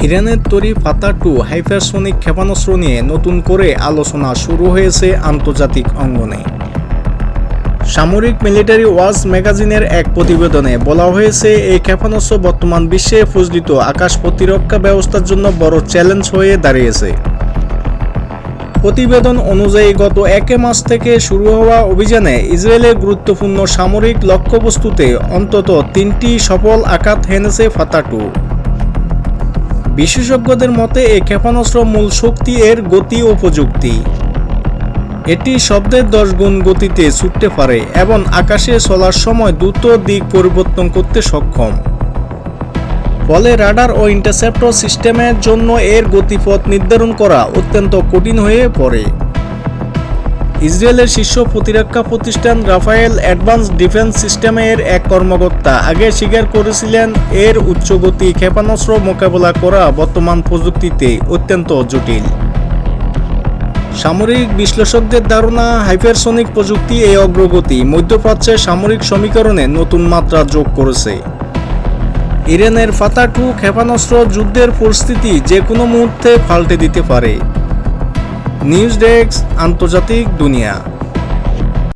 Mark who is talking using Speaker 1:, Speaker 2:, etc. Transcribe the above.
Speaker 1: ইরানের তৈরি ফাতা-2 হাইপারসনিক ক্ষেপণাস্ত্র নিয়ে নতুন করে আলোচনা শুরু হয়েছে আন্তর্জাতিক অঙ্গনে। সামরিক মিলিটারি ওয়াচ ম্যাগাজিনের এক প্রতিবেদনে বলা হয়েছে, এই ক্ষেপণাস্ত্র বর্তমান বিশ্বে প্রচলিত আকাশ প্রতিরক্ষা ব্যবস্থার জন্য বড় চ্যালেঞ্জ হয়ে দাঁড়িয়েছে। প্রতিবেদন অনুযায়ী গত ১ মাস থেকে শুরু হওয়া অভিযানে ইসরায়েলের গুরুত্বপূর্ণ সামরিক লক্ষ্যবস্তুতে অন্তত ৩টি সফল আঘাত হেনেছে ফাতা-2। বিশেষজ্ঞদের মতে এই ক্ষেপণাস্ত্র মূল শক্তি এর গতি ও প্রযুক্তি। এটি শব্দের 10 গুণ গতিতে ছুটতে পারে এবং আকাশে চলার সময় দ্রুত দিক পরিবর্তন করতে সক্ষম। ফলে রাডার ও ইন্টারসেপ্টর সিস্টেমের জন্য এর গতিপথ নির্ধারণ করা অত্যন্ত কঠিন হয়ে পড়ে। ইসরায়েলের শীর্ষ প্রতিরক্ষা প্রতিষ্ঠান রাফায়েল অ্যাডভান্সড ডিফেন্স সিস্টেমের এক কর্মকর্তা আগে স্বীকার করেছিলেন, এর উচ্চগতি ক্ষেপণাস্ত্র মোকাবেলা করা বর্তমান প্রযুক্তিতে অত্যন্ত জটিল। সামরিক বিশ্লেষকদের ধারণা, হাইপারসনিক প্রযুক্তি এই অগ্রগতি মধ্যপ্রাচ্যের সামরিক সমীকরণে নতুন মাত্রা যোগ করেছে। ইরানের ফাতা-2 ক্ষেপণাস্ত্র যুদ্ধের পরিস্থিতি যে কোনো মুহূর্তে পাল্টে দিতে পারে। নিউজ ডেস্ক, আন্তর্জাতিক দুনিয়া।